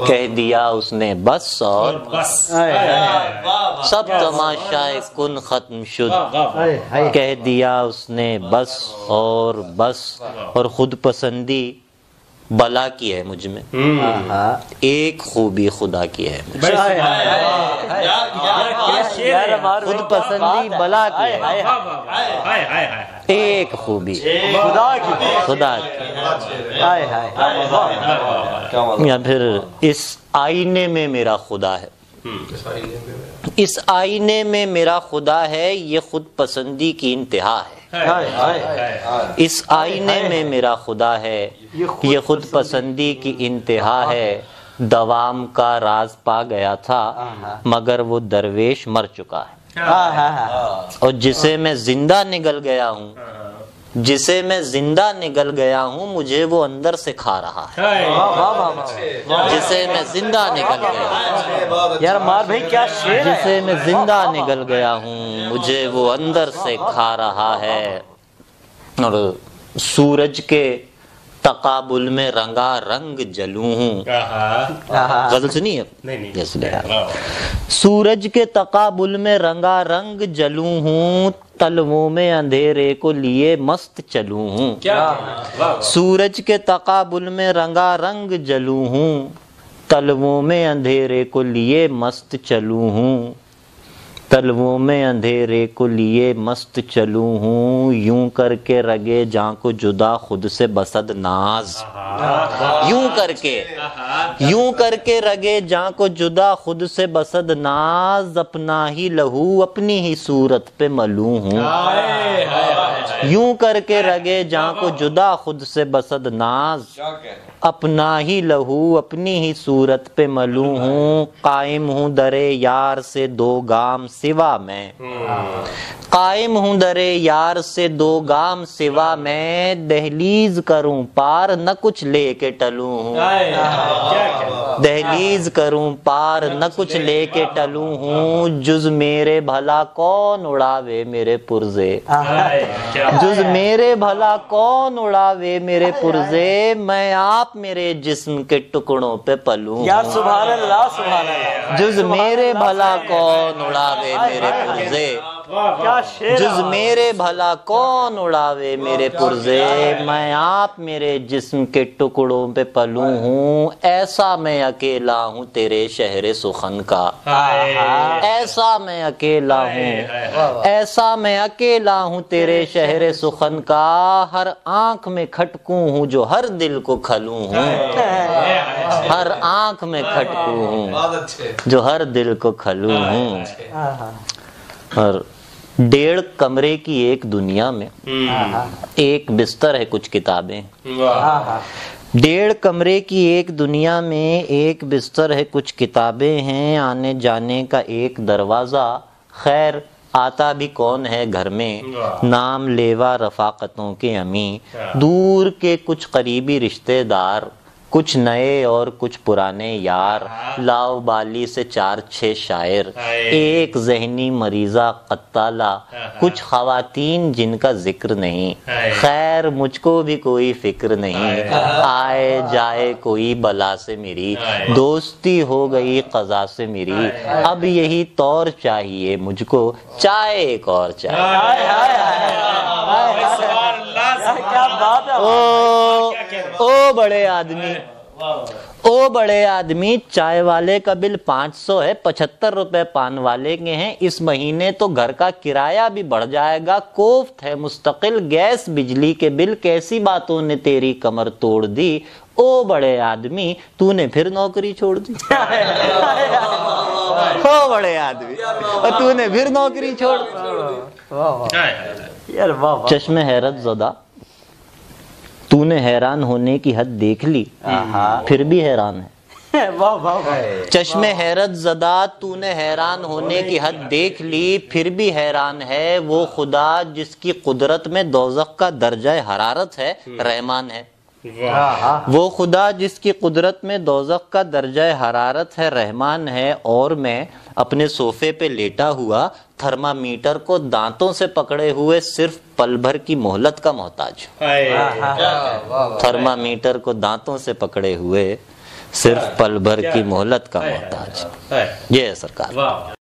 کہہ دیا اس نے بس اور سب تماشائے کن ختم شد، کہہ دیا اس نے بس اور بس، اور خود پسندی بلا کی ہے مجھ میں، ایک خوبی خدا کی ہے مجھ میں، خود پسندی بلا کی ہے، ایک خوبی خدا کی، یا پھر اس آئینے میں میرا خدا ہے، اس آئینے میں میرا خدا ہے، یہ خود پسندی کی انتہا ہے، اس آئینے میں میرا خدا ہے، یہ خود پسندی کی انتہا ہے، دوام کا راز پا گیا تھا مگر وہ درویش مر چکا ہے، اور جسے میں زندہ نگل گیا ہوں، جسے میں زندہ نگل گیا ہوں، مجھے وہ اندر سے کھا رہا ہے، جسے میں زندہ نگل گیا، یار مار بھائی کیا شعر ہے، جسے میں زندہ نگل گیا ہوں، مجھے وہ اندر سے کھا رہا ہے، اور سورج کے تقابل میں رنگا رنگ جلوں ہوں، غزل سنی ہے، سورج کے تقابل میں رنگا رنگ جلوں ہوں، تلووں میں اندھیرے کو لیے مست چلوں ہوں، سورج کے تقابل میں رنگا رنگ جلوں ہوں، تلووں میں اندھیرے کو لیے مست چلوں ہوں، تلووں میں اندھیرے کو لیے مست چلوں ہوں، یوں کر کے رگے جاں کو جدا خود سے بسد ناز، یوں کر کے رگے جاں کو جدا خود سے بسد ناز، اپنا ہی لہو اپنی ہی صورت پہ ملوں ہوں، یوں کر کے رگے جاں کو جدا خود سے بسد ناز، اپنا ہی لہو اپنی ہی صورت پہ ملوں ہوں، قائم ہوں درے یار سے دو گام سوا میں، قائم ہوں درے یار سے دو گام سوا میں، دہلیز کروں پار نہ کچھ لے کے ٹلوں ہوں، دہلیز کروں پار نہ کچھ لے کے ٹلوں ہوں، جز میرے بھلا کون اڑاوے میرے پرزے، جز میرے بھلا کون اڑاوے میرے پرزے، میں آپ میرے جسم کے ٹکڑوں پہ پلوں، یار سبحان اللہ سبحان اللہ، جز میرے بھلا کون اڑاوے میرے پرزے، کیا شعر، جز میرے بھلا کون اڑاوے میرے پرزے، میں آپ میرے جسم کے ٹکڑوں پہ پلوں ہوں، ایسا میں اکیلا ہوں تیرے شہر سخن کا، ایسا میں اکیلا ہوں، ایسا میں اکیلا ہوں تیرے شہر سخن کا، ہر آنکھ میں کھٹکوں ہوں جو ہر دل کو کھلوں ہوں، ہر آنکھ میں کھٹکوں ہوں جو ہر دل کو کھلوں ہوں، اور 1.5 کمرے کی ایک دنیا میں ایک بستر ہے کچھ کتابیں، 1.5 کمرے کی ایک دنیا میں ایک بستر ہے کچھ کتابیں ہیں، آنے جانے کا ایک دروازہ، خیر آتا بھی کون ہے گھر میں، نام لیوا رفاقتوں کے امی، دور کے کچھ قریبی رشتہ دار، کچھ نئے اور کچھ پرانے یار، لاؤ بالی سے 4-6 شاعر، ایک ذہنی مریضہ قتالہ، کچھ خواتین جن کا ذکر نہیں، خیر مجھ کو بھی کوئی فکر نہیں، آئے جائے کوئی بلا سے میری، دوستی ہو گئی قضا سے میری، اب یہی طور چاہیے مجھ کو، چائے ایک اور چائے، او بڑے آدمی، او بڑے آدمی، چائے والے کا بل 500 ہے، 75 روپے پان والے کے ہیں، اس مہینے تو گھر کا کرایہ بھی بڑھ جائے گا، کوفت ہے مستقل، گیس بجلی کے بل، کیسی باتوں نے تیری کمر توڑ دی، او بڑے آدمی تو نے پھر نوکری چھوڑ دی، او بڑے آدمی تو نے پھر نوکری چھوڑ دی، چشم حیرت زدہ تو نے حیران ہونے کی حد دیکھ لی، پھر بھی حیران ہے، چشم حیرت زدہ تو نے حیران ہونے کی حد دیکھ لی، پھر بھی حیران ہے، وہ خدا جس کی قدرت میں دوزخ کا درجہ حرارت ہے، رحمان ہے، وہ خدا جس کی قدرت میں دوزخ کا درجہ حرارت ہے، رحمان ہے، اور میں اپنے صوفے پہ لیٹا ہوا تھرمامیٹر کو دانتوں سے پکڑے ہوئے صرف پل بھر کی مہلت کا محتاج ہوں، تھرمامیٹر کو دانتوں سے پکڑے ہوئے صرف پل بھر کی مہلت کا محتاج، یہ ہے سرکار۔